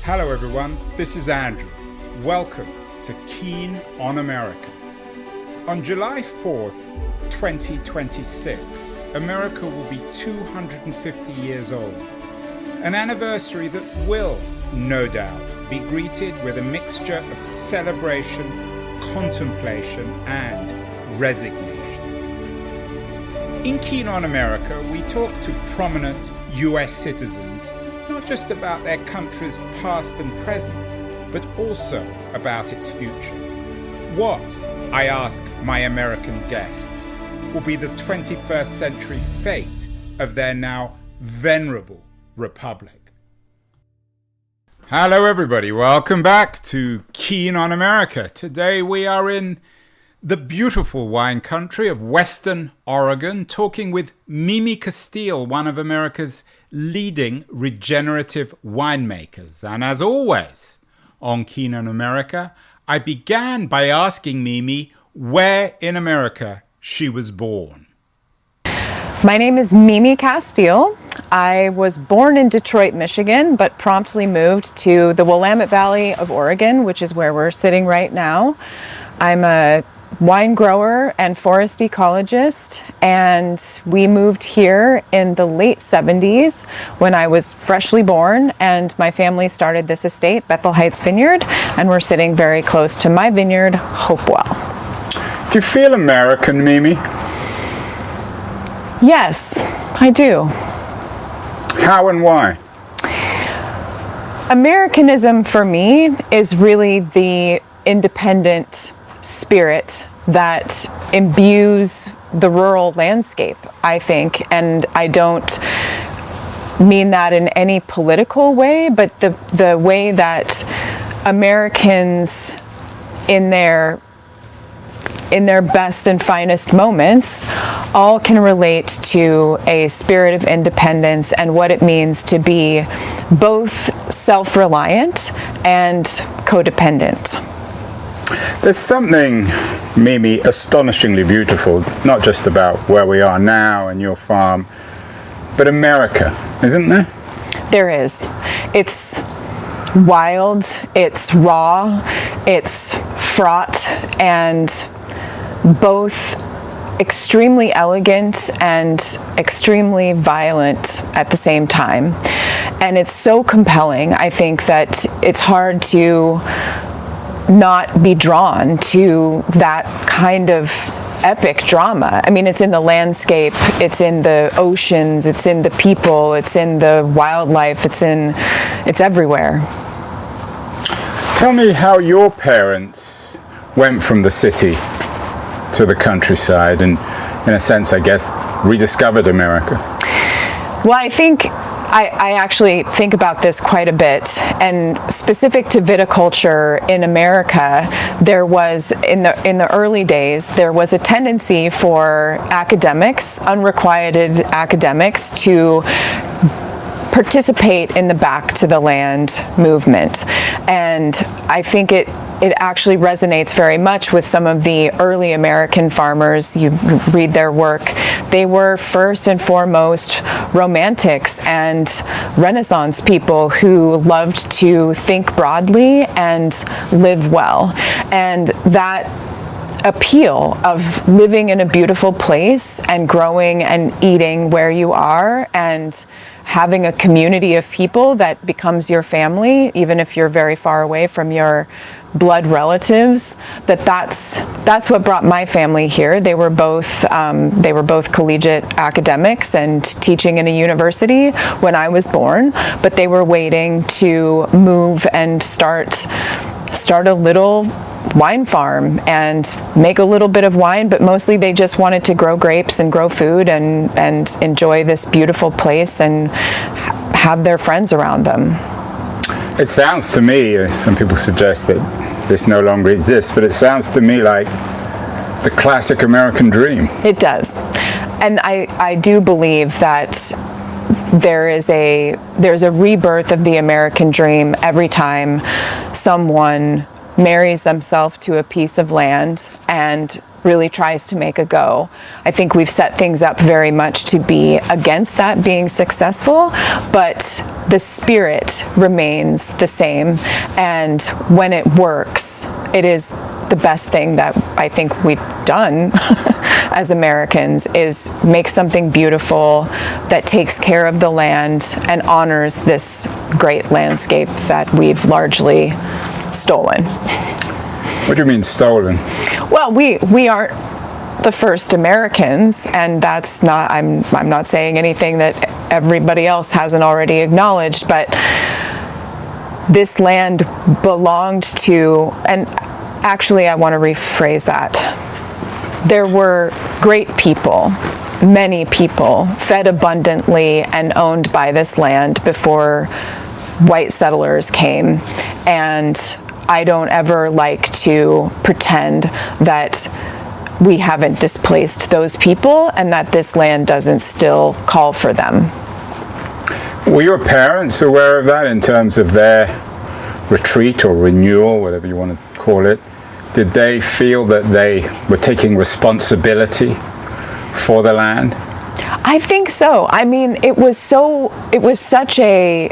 Hello everyone, this is Andrew. Welcome to Keen on America. On July 4th, 2026, America will be 250 years old. An anniversary that will, no doubt, be greeted with a mixture of celebration, contemplation, and resignation. In Keen on America, we talk to prominent US citizens not just about their country's past and present, but also about its future. What, I ask my American guests, will be the 21st century fate of their now venerable republic? Hello everybody, welcome back to Keen on America. Today we are in the beautiful wine country of Western Oregon, talking with Mimi Casteel, one of America's leading regenerative winemakers. And as always, on Keen on America, I began by asking Mimi where in America she was born. My name is Mimi Casteel. I was born in Detroit, Michigan, but promptly moved to the Willamette Valley of Oregon, which is where we're sitting right now. I'm a wine grower and forest ecologist, and we moved here in the late 70s when I was freshly born, and my family started this estate, Bethel Heights Vineyard, and we're sitting very close to my vineyard, Hopewell. Do you feel American, Mimi? Yes, I do. How and why? Americanism for me is really the independent spirit that imbues the rural landscape, I think, and I don't mean that in any political way, but the way that Americans in their best and finest moments all can relate to a spirit of independence and what it means to be both self-reliant and codependent. There's something, Mimi, astonishingly beautiful, not just about where we are now and your farm, but America, isn't there? There is. It's wild, it's raw, it's fraught, and both extremely elegant and extremely violent at the same time. And it's so compelling, I think, that it's hard to not be drawn to that kind of epic drama. I mean, it's in the landscape, it's in the oceans, it's in the people, it's in the wildlife, it's everywhere. Tell me how your parents went from the city to the countryside and, in a sense, I guess, rediscovered America. Well, I think I actually think about this quite a bit, and specific to viticulture in America, there was, in the early days, there was a tendency for academics, unrequited academics, to participate in the Back to the Land movement. And I think it actually resonates very much with some of the early American farmers. You read their work. They were first and foremost romantics and Renaissance people who loved to think broadly and live well. And that appeal of living in a beautiful place and growing and eating where you are and having a community of people that becomes your family, even if you're very far away from your blood relatives, that's what brought my family here. They were both collegiate academics and teaching in a university when I was born, but they were waiting to move and start a little wine farm and make a little bit of wine, but mostly they just wanted to grow grapes and grow food and enjoy this beautiful place and have their friends around them. It sounds to me, some people suggest that this no longer exists, but it sounds to me like the classic American dream. It does. And I do believe that there's a rebirth of the American dream every time someone marries themselves to a piece of land and really tries to make a go. I think we've set things up very much to be against that being successful, but the spirit remains the same. And when it works, it is the best thing that I think we've done as Americans, is make something beautiful that takes care of the land and honors this great landscape that we've largely stolen. What do you mean stolen? Well, we aren't the first Americans, and that's not, I'm not saying anything that everybody else hasn't already acknowledged, but this land belonged to, and actually I want to rephrase that. There were great people, many people, fed abundantly and owned by this land before white settlers came, and I don't ever like to pretend that we haven't displaced those people and that this land doesn't still call for them. Were your parents aware of that in terms of their retreat or renewal, whatever you want to call it? Did they feel that they were taking responsibility for the land? I think so. I mean, it was such an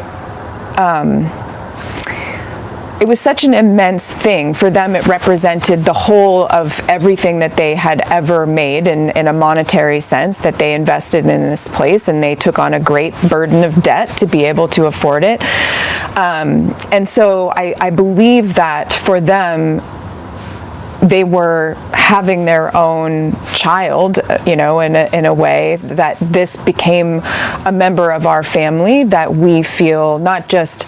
immense thing for them. It represented the whole of everything that they had ever made in a monetary sense, that they invested in this place, and they took on a great burden of debt to be able to afford it. And so I believe that for them, they were having their own child, in a way, that this became a member of our family that we feel not just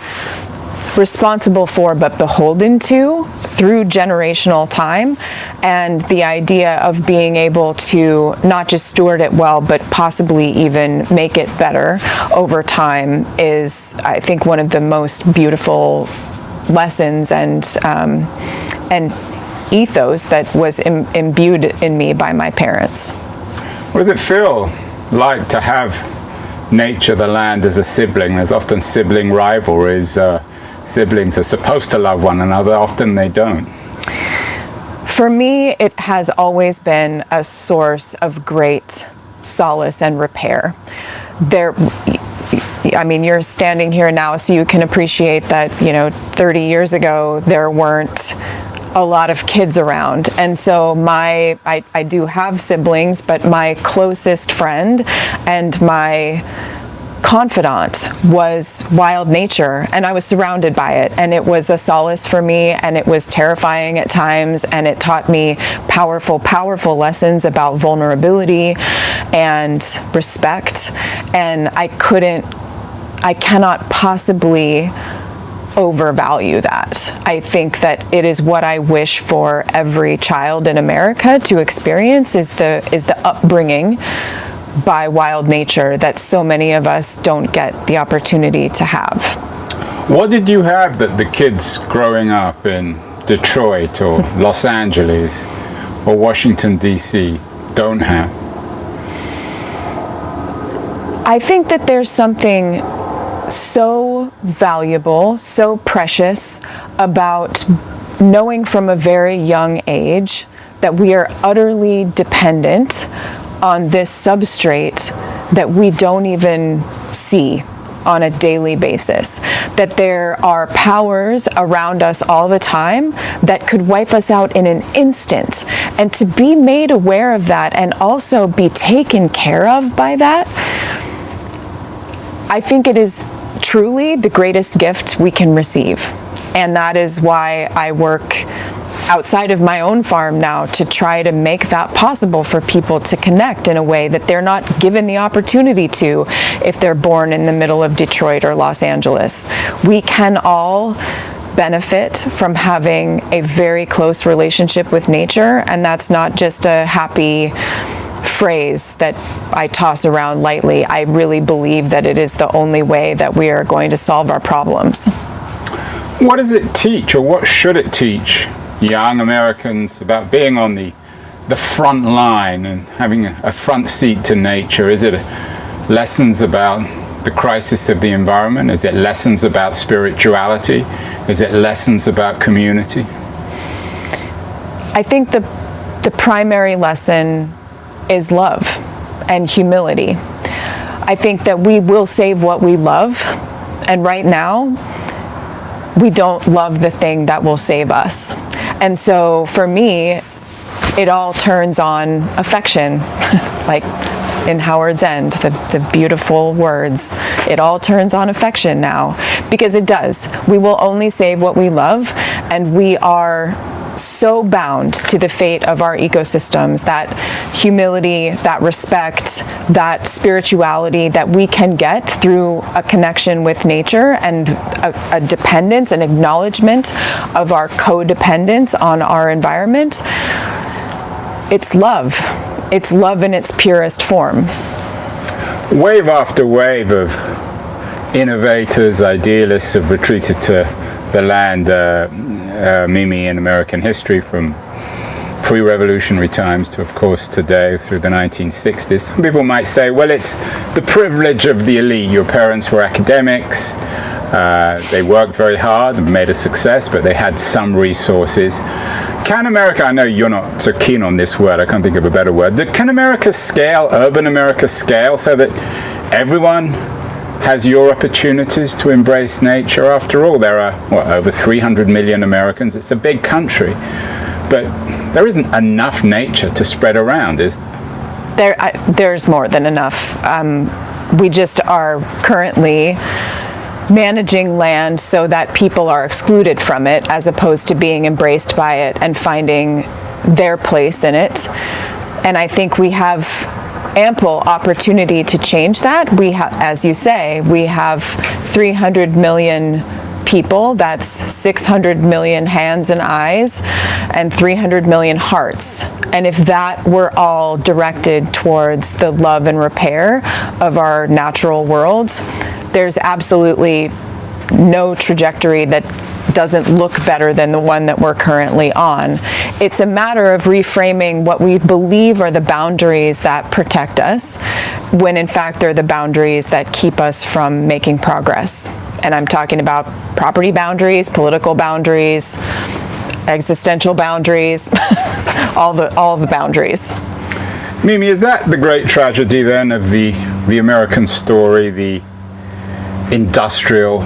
responsible for, but beholden to through generational time. And the idea of being able to not just steward it well, but possibly even make it better over time is, I think, one of the most beautiful lessons and ethos that was imbued in me by my parents. What does it feel like to have nature, the land, as a sibling? There's often sibling rivalries. Siblings are supposed to love one another, often they don't. For me, it has always been a source of great solace and repair. You're standing here now, so you can appreciate that, 30 years ago, there weren't a lot of kids around. And so I do have siblings, but my closest friend and my confidant was wild nature, and I was surrounded by it, and it was a solace for me, and it was terrifying at times, and it taught me powerful lessons about vulnerability and respect, and I cannot possibly overvalue that. I think that it is what I wish for every child in America to experience, is the upbringing by wild nature that so many of us don't get the opportunity to have. What did you have that the kids growing up in Detroit or Los Angeles or Washington, D.C. don't have? I think that there's something so valuable, so precious about knowing from a very young age that we are utterly dependent on this substrate that we don't even see on a daily basis, that there are powers around us all the time that could wipe us out in an instant, and to be made aware of that and also be taken care of by that, I think it is truly the greatest gift we can receive. And that is why I work outside of my own farm now to try to make that possible for people to connect in a way that they're not given the opportunity to if they're born in the middle of Detroit or Los Angeles. We can all benefit from having a very close relationship with nature, and that's not just a happy phrase that I toss around lightly. I really believe that it is the only way that we are going to solve our problems. What does it teach, or what should it teach young Americans about being on the front line and having a front seat to nature? Is it lessons about the crisis of the environment? Is it lessons about spirituality? Is it lessons about community? I think the the primary lesson is love and humility. I think that we will save what we love, and right now, we don't love the thing that will save us. And so for me, it all turns on affection, like in Howard's End, the beautiful words. It all turns on affection now, because it does. We will only save what we love, and we are so bound to the fate of our ecosystems, that humility, that respect, that spirituality that we can get through a connection with nature, and a dependence, an acknowledgement of our codependence on our environment. It's love. It's love in its purest form. Wave after wave of innovators, idealists have retreated to the land, Mimi, in American history, from pre-revolutionary times to, of course, today through the 1960s. Some people might say, well, it's the privilege of the elite. Your parents were academics, they worked very hard and made a success, but they had some resources. Can America, I know you're not so keen on this word, I can't think of a better word, can America scale, urban America scale, so that everyone has your opportunities to embrace nature? After all, there are, over 300 million Americans. It's a big country, but there isn't enough nature to spread around, is there? There's more than enough. We just are currently managing land so that people are excluded from it, as opposed to being embraced by it and finding their place in it. And I think we have ample opportunity to change that. We have, as you say, we have 300 million people. That's 600 million hands and eyes and 300 million hearts. And if that were all directed towards the love and repair of our natural world, there's absolutely no trajectory that doesn't look better than the one that we're currently on. It's a matter of reframing what we believe are the boundaries that protect us, when in fact they're the boundaries that keep us from making progress. And I'm talking about property boundaries, political boundaries, existential boundaries, all the boundaries. Mimi, is that the great tragedy then of the American story, the industrial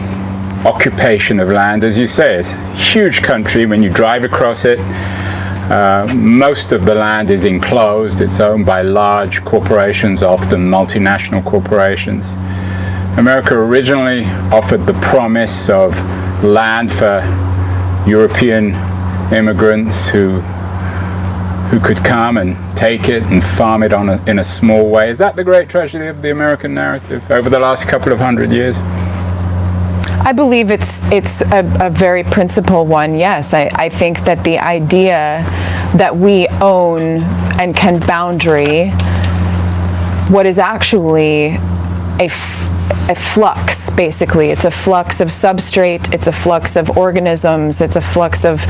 occupation of land? As you say, it's a huge country. When you drive across it, most of the land is enclosed. It's owned by large corporations, often multinational corporations. America originally offered the promise of land for European immigrants who could come and take it and farm it in a small way. Is that the great tragedy of the American narrative over the last couple of hundred years? I believe it's a very principal one, yes. I think that the idea that we own and can boundary what is actually a flux, basically. It's a flux of substrate, it's a flux of organisms, it's a flux of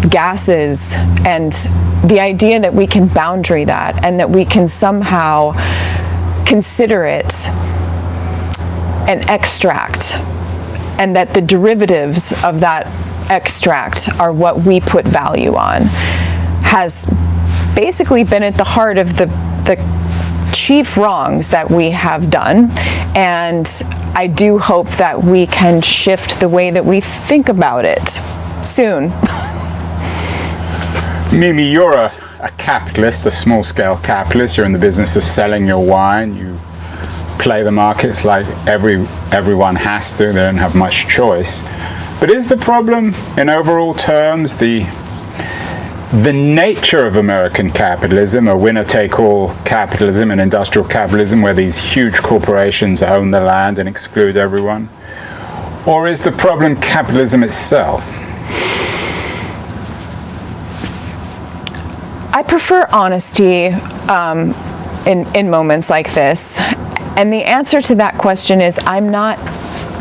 gases, and the idea that we can boundary that and that we can somehow consider it an extract, and that the derivatives of that extract are what we put value on, has basically been at the heart of the chief wrongs that we have done. And I do hope that we can shift the way that we think about it soon. Mimi, you're a capitalist, a small-scale capitalist. You're in the business of selling your wine. You play the markets like everyone has to. They don't have much choice. But is the problem, in overall terms, the nature of American capitalism, a winner-take-all capitalism and industrial capitalism where these huge corporations own the land and exclude everyone? Or is the problem capitalism itself? I prefer honesty in moments like this. And the answer to that question is I'm not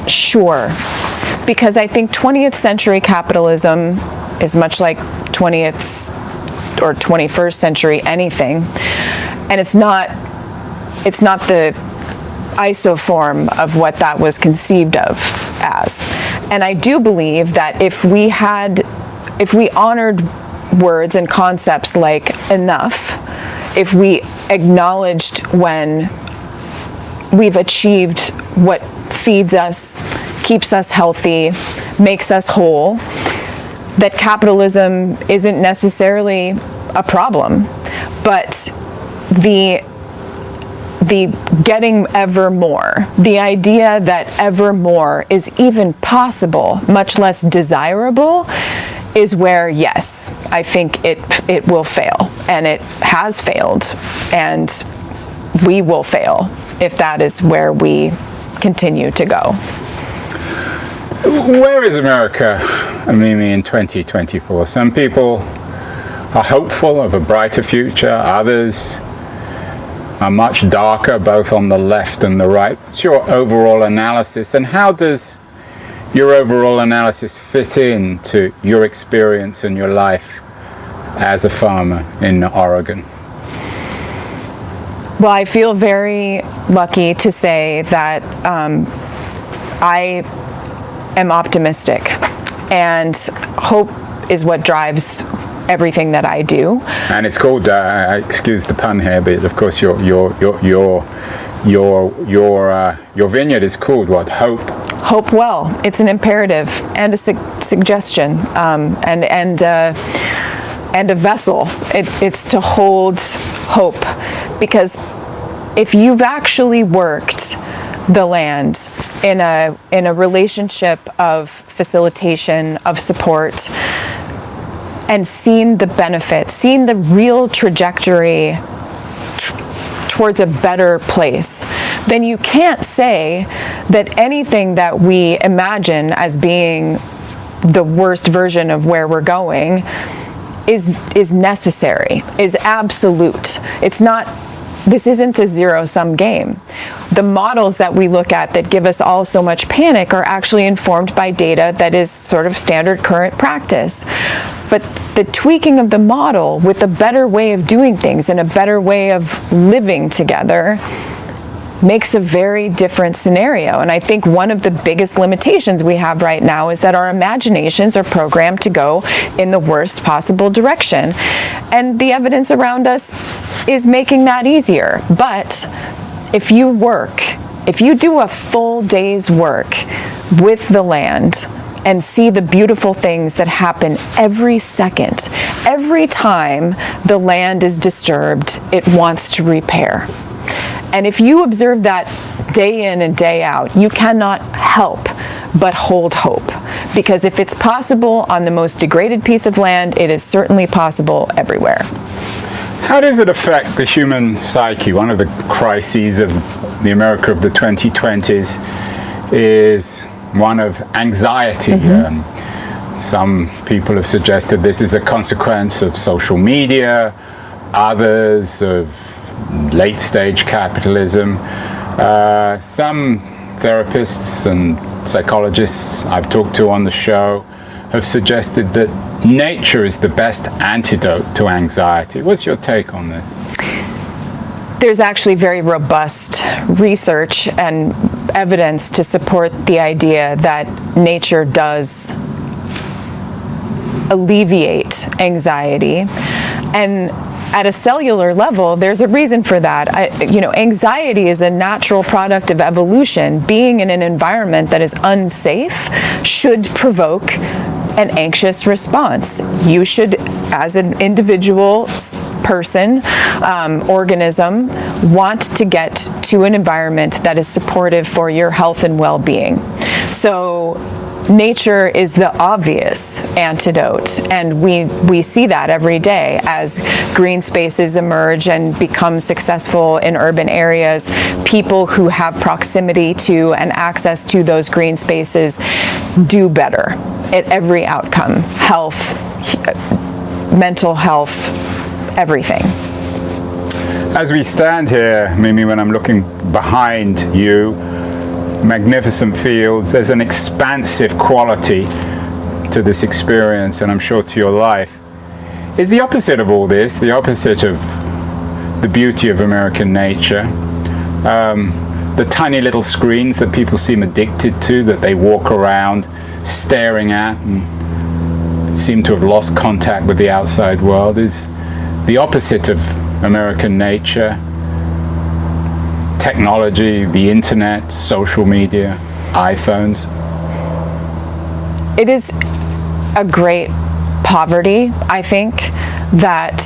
sure. Because I think 20th century capitalism is much like 20th or 21st century anything. And it's not the isoform of what that was conceived of as. And I do believe that if we honored words and concepts like enough, if we acknowledged when we've achieved what feeds us, keeps us healthy, makes us whole, that capitalism isn't necessarily a problem, but the getting ever more, the idea that ever more is even possible, much less desirable, is where, yes, I think it will fail, and it has failed, and we will fail if that is where we continue to go. Where is America, Mimi, in 2024? Some people are hopeful of a brighter future, others are much darker, both on the left and the right. What's your overall analysis, and how does your overall analysis fit into your experience and your life as a farmer in Oregon? Well, I feel very lucky to say that I am optimistic, and hope is what drives everything that I do. And it's called, excuse the pun here, but of course your vineyard is called what? Hope. Hope well. It's an imperative and a suggestion, and a vessel. It's to hold hope, because if you've actually worked the land in a relationship of facilitation, of support, and seen the benefits, seen the real trajectory towards a better place, then you can't say that anything that we imagine as being the worst version of where we're going is necessary, is absolute. It's not. This isn't a zero-sum game. The models that we look at that give us all so much panic are actually informed by data that is sort of standard current practice. But the tweaking of the model with a better way of doing things and a better way of living together makes a very different scenario. And I think one of the biggest limitations we have right now is that our imaginations are programmed to go in the worst possible direction. And the evidence around us is making that easier. But if you do a full day's work with the land and see the beautiful things that happen every second, every time the land is disturbed, it wants to repair. And if you observe that day in and day out, you cannot help but hold hope. Because if it's possible on the most degraded piece of land, it is certainly possible everywhere. How does it affect the human psyche? One of the crises of the America of the 2020s is one of anxiety. Some people have suggested this is a consequence of social media, others of late-stage capitalism. Some therapists and psychologists I've talked to on the show have suggested that nature is the best antidote to anxiety. What's your take on this? There's actually very robust research and evidence to support the idea that nature does alleviate anxiety. And at a cellular level, there's a reason for that. Anxiety is a natural product of evolution. Being in an environment that is unsafe should provoke an anxious response. You should, as an individual person, organism, want to get to an environment that is supportive for your health and well-being. So nature is the obvious antidote, and we see that every day as green spaces emerge and become successful in urban areas. People who have proximity to and access to those green spaces do better at every outcome: health, mental health, everything. As we stand here, Mimi, when I'm looking behind you, magnificent fields, there's an expansive quality to this experience, and I'm sure to your life. Is the opposite of all this, the opposite of the beauty of American nature, the tiny little screens that people seem addicted to, that they walk around staring at and seem to have lost contact with the outside world, is the opposite of American nature. Technology, the internet, social media, iPhones. It is a great poverty, I think, that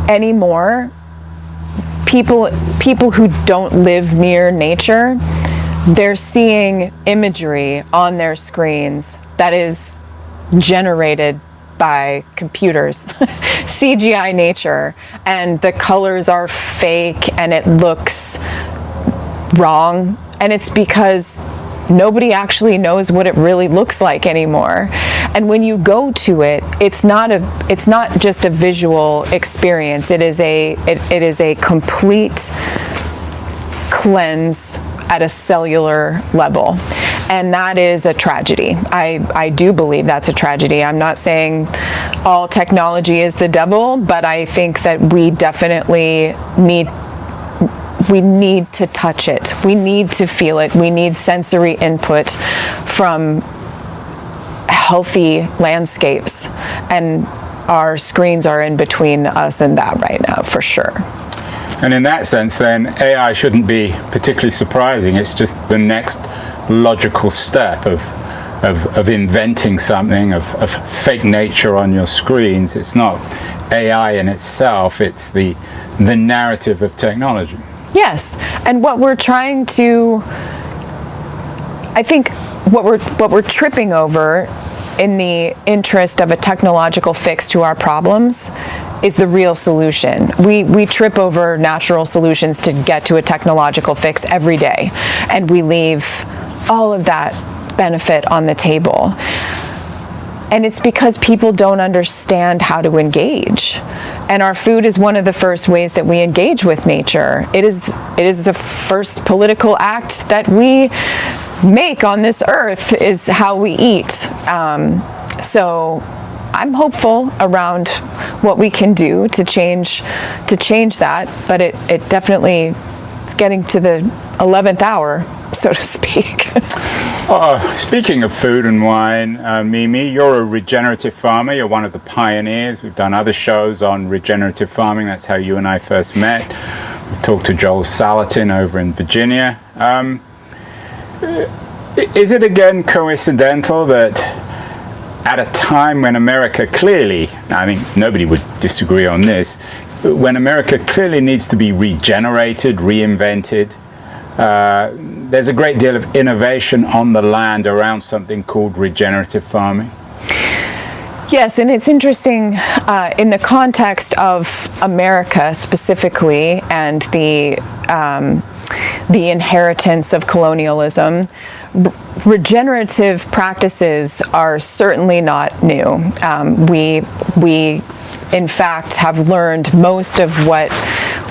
anymore people who don't live near nature, they're seeing imagery on their screens that is generated by computers, CGI nature, and the colors are fake and it looks wrong, and it's because nobody actually knows what it really looks like anymore. And when you go to it, it's not just a visual experience. It is a complete cleanse at a cellular level. And that is a tragedy. I do believe that's a tragedy. I'm not saying all technology is the devil, but I think that we definitely need to touch it. We need to feel it. We need sensory input from healthy landscapes. And our screens are in between us and that right now, for sure. And in that sense, then, AI shouldn't be particularly surprising. It's just the next logical step of inventing something, of fake nature on your screens. It's not AI in itself, it's the narrative of technology. Yes, and what we're trying to, I think what we're tripping over in the interest of a technological fix to our problems is the real solution. We trip over natural solutions to get to a technological fix every day, and we leave all of that benefit on the table. And it's because people don't understand how to engage. And our food is one of the first ways that we engage with nature. It is the first political act that we make on this earth, is how we eat. So I'm hopeful around what we can do to change that, but it definitely is getting to the 11th hour, so to speak. Speaking of food and wine, Mimi, you're a regenerative farmer. You're one of the pioneers. We've done other shows on regenerative farming. That's how you and I first met. We've talked to Joel Salatin over in Virginia. Is it again coincidental that at a time when America clearly, I think nobody would disagree on this, when America clearly needs to be regenerated, reinvented, there's a great deal of innovation on the land around something called regenerative farming? Yes, and it's interesting in the context of America specifically and the inheritance of colonialism. Regenerative practices are certainly not new. We in fact have learned most of what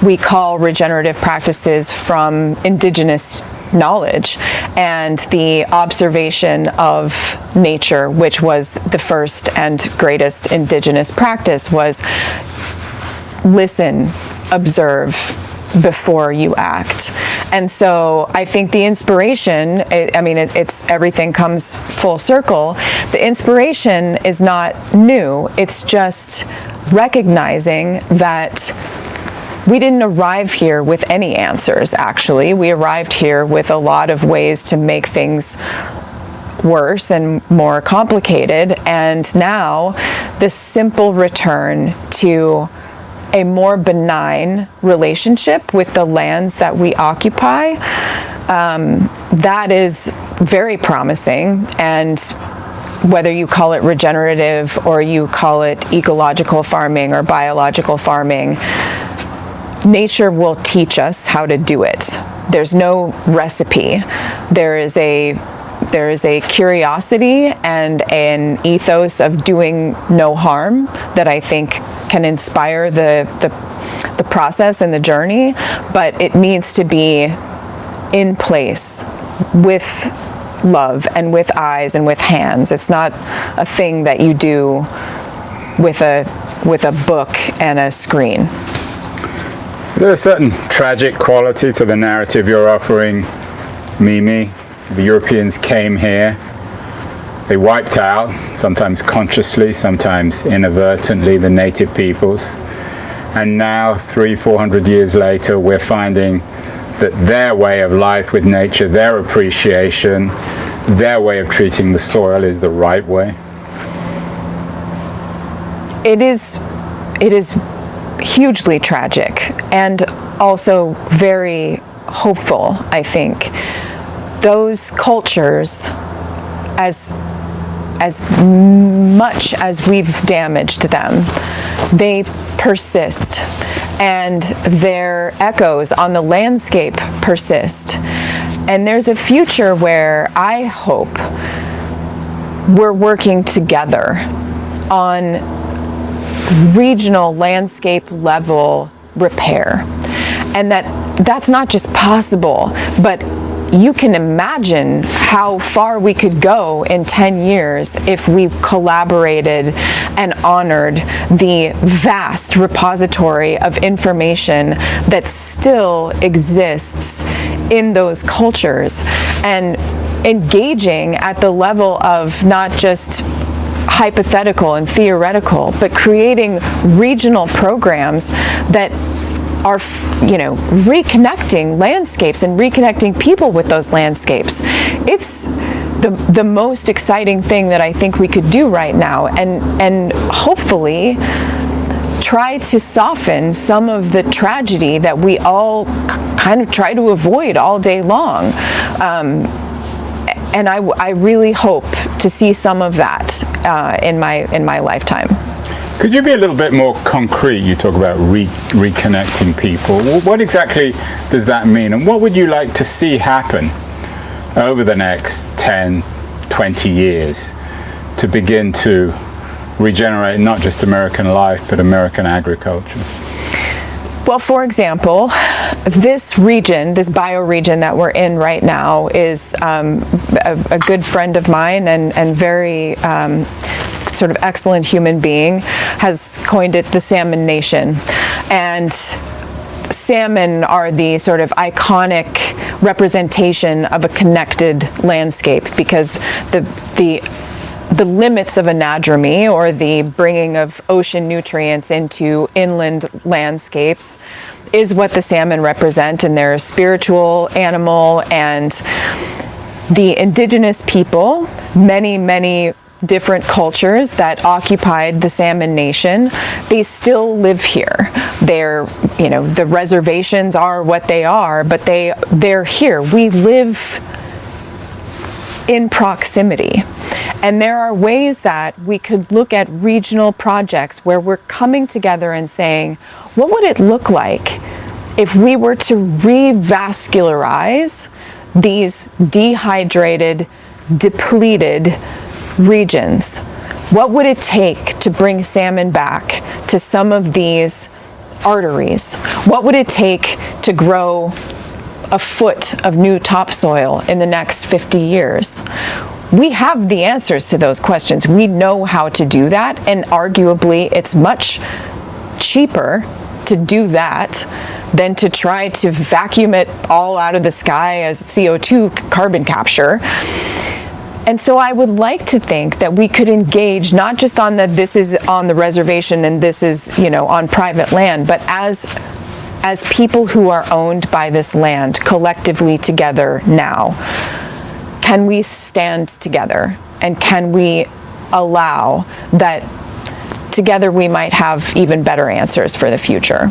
we call regenerative practices from indigenous knowledge and the observation of nature, which was the first and greatest indigenous practice, was listen, observe before you act. And so I think the inspiration, it's everything comes full circle. The inspiration is not new. It's just recognizing that we didn't arrive here with any answers, actually. We arrived here with a lot of ways to make things worse and more complicated. And now the simple return to a more benign relationship with the lands that we occupy, that is very promising. And whether you call it regenerative or you call it ecological farming or biological farming, nature will teach us how to do it. There's no recipe. There is a curiosity and an ethos of doing no harm that I think can inspire the process and the journey, but it needs to be in place with love and with eyes and with hands. It's not a thing that you do with a book and a screen. Is there a certain tragic quality to the narrative you're offering, Mimi? The Europeans came here, They wiped out, sometimes consciously, sometimes inadvertently, the native peoples. And now, 300-400 years later, we're finding that their way of life with nature, their appreciation, their way of treating the soil is the right way. It is hugely tragic and also very hopeful, I think. Those cultures, as much as we've damaged them, they persist, and their echoes on the landscape persist. And there's a future where I hope we're working together on regional landscape level repair. And that's not just possible, but you can imagine how far we could go in 10 years if we collaborated and honored the vast repository of information that still exists in those cultures, and engaging at the level of not just hypothetical and theoretical, but creating regional programs that are, reconnecting landscapes and reconnecting people with those landscapes. It's the most exciting thing that I think we could do right now, and hopefully try to soften some of the tragedy that we all kind of try to avoid all day long. And I really hope to see some of that in my lifetime. Could you be a little bit more concrete? You talk about reconnecting people. Well, what exactly does that mean? And what would you like to see happen over the next 10, 20 years to begin to regenerate not just American life, but American agriculture? Well, for example, this region, this bioregion that we're in right now is a good friend of mine and very sort of excellent human being has coined it the Salmon Nation. And salmon are the sort of iconic representation of a connected landscape, because the limits of anadromy, or the bringing of ocean nutrients into inland landscapes, is what the salmon represent, and they're a spiritual animal. And the indigenous people, many different cultures that occupied the Salmon Nation, they still live here. They're, the reservations are what they are, but they're here. We live in proximity. And there are ways that we could look at regional projects where we're coming together and saying, what would it look like if we were to revascularize these dehydrated, depleted regions? What would it take to bring salmon back to some of these arteries? What would it take to grow a foot of new topsoil in the next 50 years? We have the answers to those questions. We know how to do that, and arguably it's much cheaper to do that than to try to vacuum it all out of the sky as CO2 carbon capture. And so I would like to think that we could engage not just on that this is on the reservation and this is, on private land, but as people who are owned by this land collectively together now. Can we stand together, and can we allow that together we might have even better answers for the future?